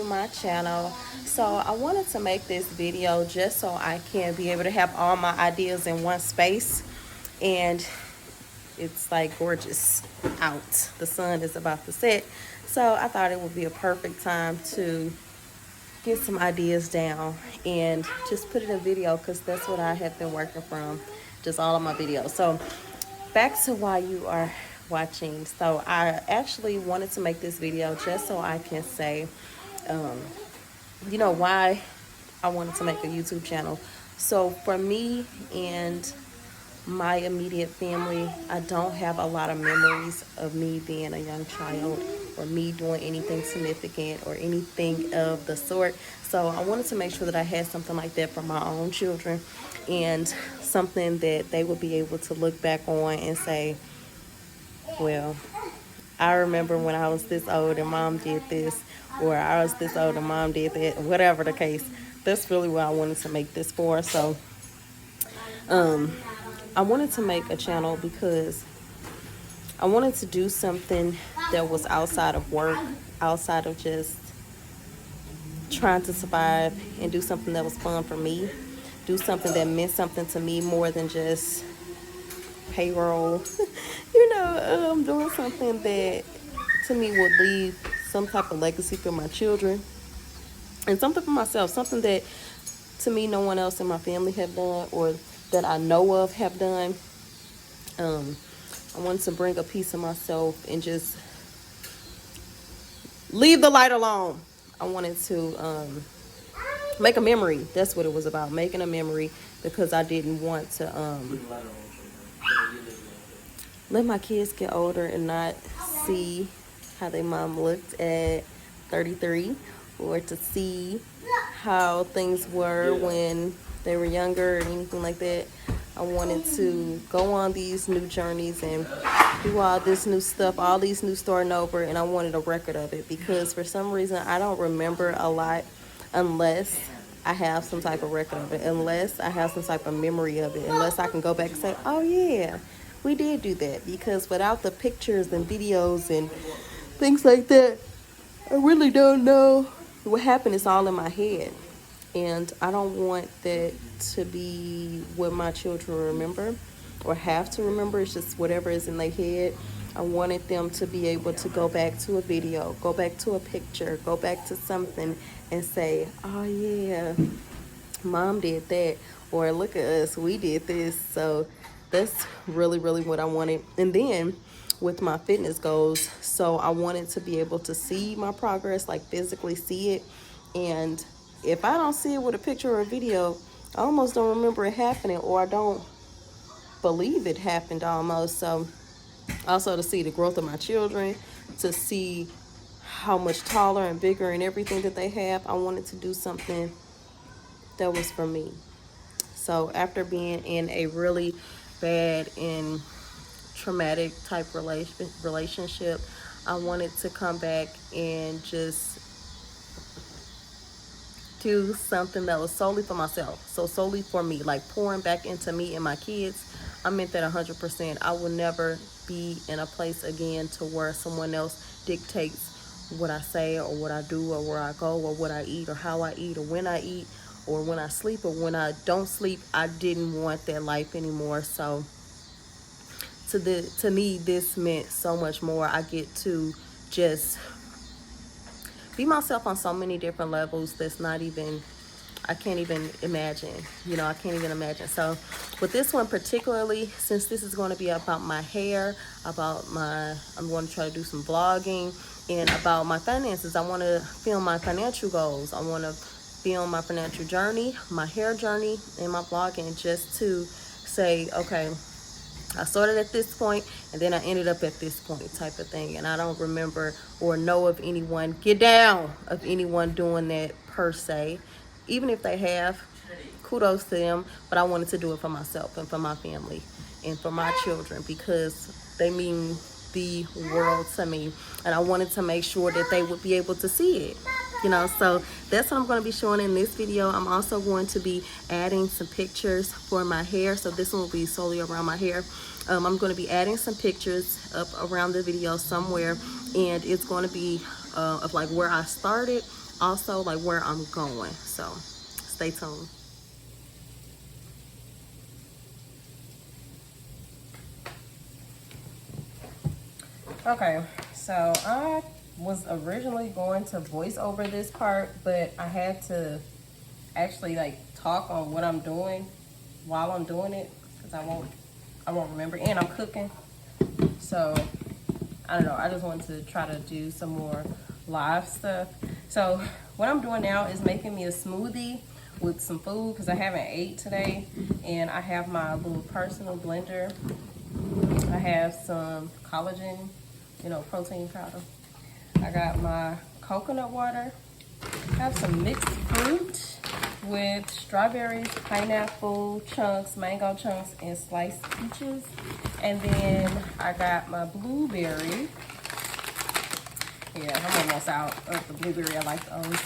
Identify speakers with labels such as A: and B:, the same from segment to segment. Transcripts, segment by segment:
A: to my channel. So I wanted to make this video just so I can be able to have all my ideas in one space. And it's like gorgeous out. The sun is about to set. So I thought it would be a perfect time to get some ideas down and just put it in video, because that's what I have been working from, just all of my videos. So back to why you are watching. So I actually wanted to make this video just so I can say why I wanted to make a YouTube channel. So for me and my immediate family, I don't have a lot of memories of me being a young child or me doing anything significant or anything of the sort. So I wanted to make sure that I had something like that for my own children, and something that they would be able to look back on and say, well, I remember when I was this old and mom did this, or I was this old and mom did that, whatever the case. That's really what I wanted to make this for. So I wanted to make a channel because I wanted to do something that was outside of work, outside of just trying to survive, and do something that was fun for me, do something that meant something to me more than just payroll. Doing something that to me would leave some type of legacy for my children and something for myself, something that to me no one else in my family have done or that I know of have done. I wanted to bring a piece of myself and just leave the light alone. I wanted to make a memory. That's what it was about, making a memory, because I didn't want to let my kids get older and not see how their mom looked at 33, or to see how things were when they were younger or anything like that. I wanted to go on these new journeys and do all this new stuff, all these new starting over, and I wanted a record of it, because for some reason I don't remember a lot unless I have some type of record of it, unless I have some type of memory of it, unless I can go back and say, oh yeah, we did do that. Because without the pictures and videos and things like that, I really don't know what happened. It's all in my head. And I don't want that to be what my children remember or have to remember. It's just whatever is in their head. I wanted them to be able to go back to a video, go back to a picture, go back to something and say, oh yeah, mom did that. Or look at us, we did this. So that's really, really what I wanted. And then with my fitness goals, so I wanted to be able to see my progress, like physically see it. And if I don't see it with a picture or a video, I almost don't remember it happening, or I don't believe it happened almost. So also to see the growth of my children, to see how much taller and bigger and everything that they have, I wanted to do something that was for me. So after being in a really bad and traumatic type relationship, I wanted to come back and just do something that was solely for myself. So solely for me, like pouring back into me and my kids. I meant that 100%. I will never be in a place again to where someone else dictates what I say or what I do or where I go or what I eat or how I eat or when I eat or when I sleep or when I don't sleep. I didn't want that life anymore. So to me, this meant so much more. I get to just be myself on so many different levels that's not even, I can't even imagine. I can't even imagine. So with this one particularly, since this is going to be about my hair, I'm going to try to do some vlogging, and about my finances. I want to film my financial goals. I want to film my financial journey, my hair journey, and my vlogging, just to say, okay, I started at this point and then I ended up at this point, type of thing. And I don't remember or know of anyone, of anyone doing that per se. Even if they have, kudos to them. But I wanted to do it for myself and for my family and for my children, because they mean the world to me. And I wanted to make sure that they would be able to see it. So that's what I'm going to be showing in this video. I'm also going to be adding some pictures for my hair. So this one will be solely around my hair. I'm going to be adding some pictures up around the video somewhere, and it's going to be of like where I started also like where I'm going. So stay tuned. Okay, so I was originally going to voice over this part, but I had to actually like talk on what I'm doing while I'm doing it, because I won't remember, and I'm cooking. So I don't know, I just wanted to try to do some more live stuff. So what I'm doing now is making me a smoothie with some food, because I haven't ate today, and I have my little personal blender. I have some collagen, you know, protein powder. I got my coconut water. I have some mixed fruit with strawberries, pineapple chunks, mango chunks, and sliced peaches. And then I got my blueberry. Yeah, I'm almost out of the blueberry. I like those.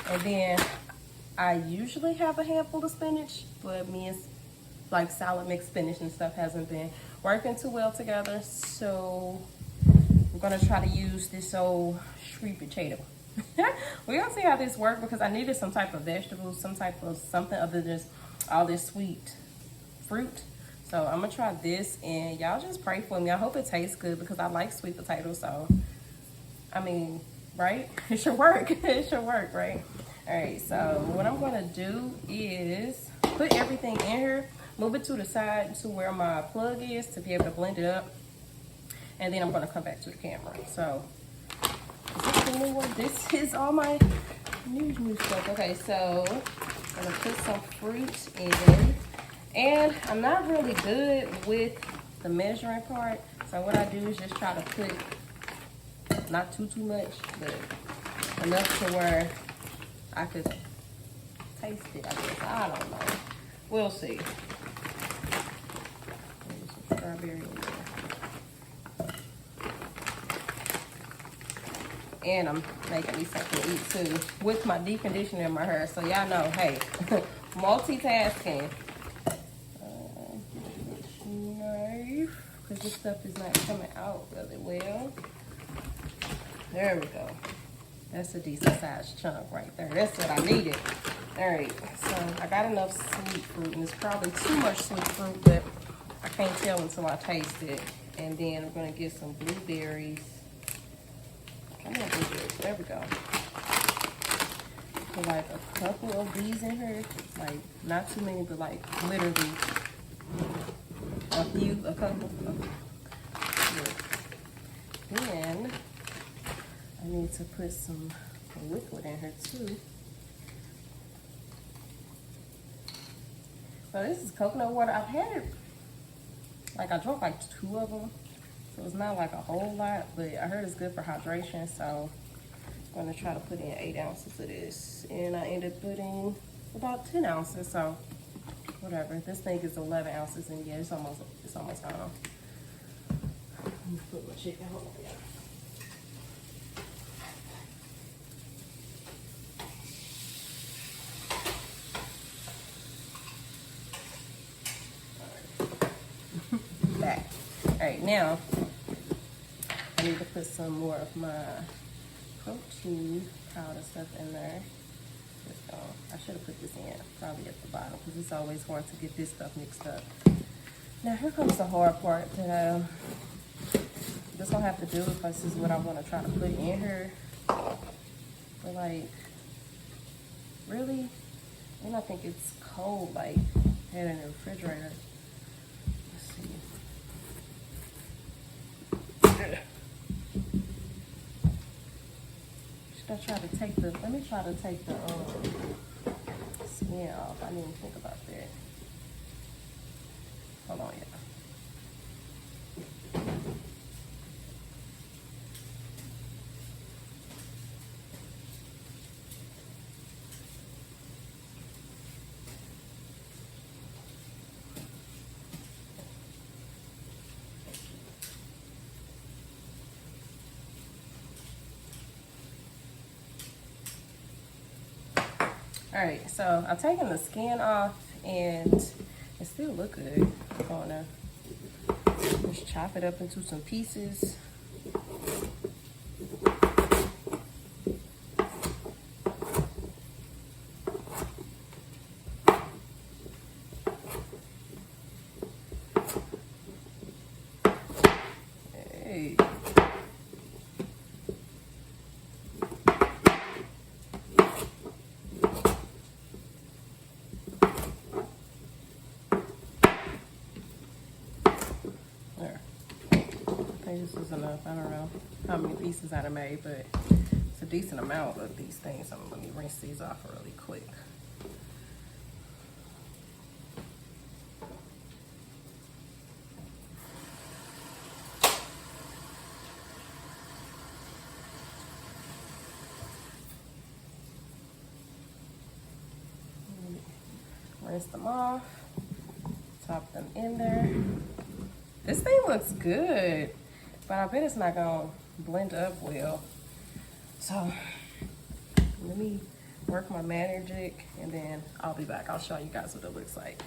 A: And then I usually have a handful of spinach, but me and like salad mixed spinach and stuff hasn't been working too well together. So I'm gonna try to use this old sweet potato. We're gonna see how this works, because I needed some type of vegetables, some type of something other than just all this sweet fruit. So I'm gonna try this, and y'all just pray for me. I hope it tastes good, because I like sweet potatoes. So I mean, right? It should work. It should work, right? All right, so what I'm gonna do is put everything in here, move it to the side to where my plug is to be able to blend it up, and then I'm gonna come back to the camera. So this is all my new stuff. Okay, so I'm gonna put some fruit in, and I'm not really good with the measuring part. So what I do is just try to put not too much, but enough to where I could taste it, I guess. I don't know. We'll see. Maybe some strawberry in there. And I'm making me something to eat too with my deep conditioner in my hair. So y'all know, hey, multitasking. Knife, because this stuff is not coming out really well. There we go. That's a decent sized chunk right there. That's what I needed. All right, so I got enough sweet fruit, and it's probably too much sweet fruit, but I can't tell until I taste it. And then I'm gonna get some blueberries. Come on, blueberries. There we go. Put like a couple of these in here, like not too many, but like literally a couple. Then I need to put some liquid in here too. So this is coconut water. I've had it, like I drank like 2 of them. So it's not like a whole lot, but I heard it's good for hydration. So I'm gonna try to put in 8 ounces of this. And I ended up putting about 10 ounces, so whatever. This thing is 11 ounces, and yeah, it's almost gone. Let me put my chicken, hold on, yeah. Back. All right, now I need to put some more of my protein powder stuff in there. I should have put this in probably at the bottom, because it's always hard to get this stuff mixed up. Now here comes the hard part that I just don't have to do, because this is what I want to try to put in here. But like, really, and I think it's cold, like had it in the refrigerator. Let me try to take the skin off. I didn't even think about that. Hold on, yeah. All right, so I've taken the skin off, and it still look good. I'm gonna just chop it up into some pieces. good. There. I think this is enough. I don't know how many pieces I done made, but it's a decent amount of these things. So let me rinse these off really quick. Rinse them off, top them in there. This thing looks good, but I bet it's not gonna blend up well. So let me work my magic and then I'll be back. I'll show you guys what it looks like.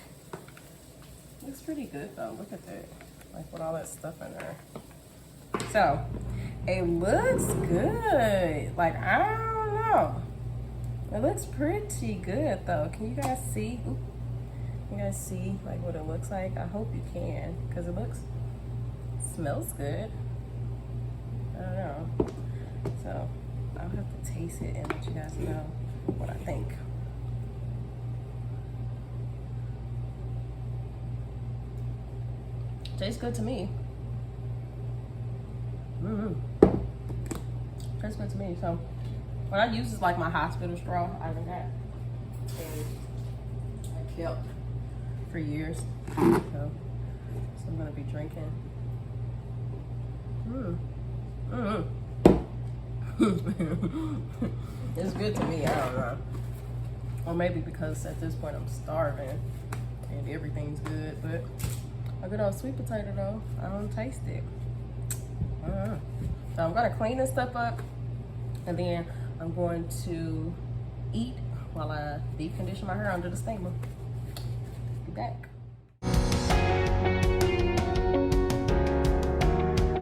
A: Looks pretty good though, look at that. Like with all that stuff in there. So it looks good. Like, I don't know. It looks pretty good though. Can you guys see? Ooh. You guys see like what it looks like? I hope you can, because it smells good. I don't know. So I'll have to taste it and let you guys know what I think. Tastes good to me. Tastes good to me. So what I use is like my hospital straw. I done got and I kept for years. So I'm gonna be drinking. It's good to me, I don't know. Or maybe because at this point I'm starving and everything's good, but a good old sweet potato though, I don't taste it. So I'm gonna clean this stuff up and then I'm going to eat while I deep condition my hair under the steamer. Be back.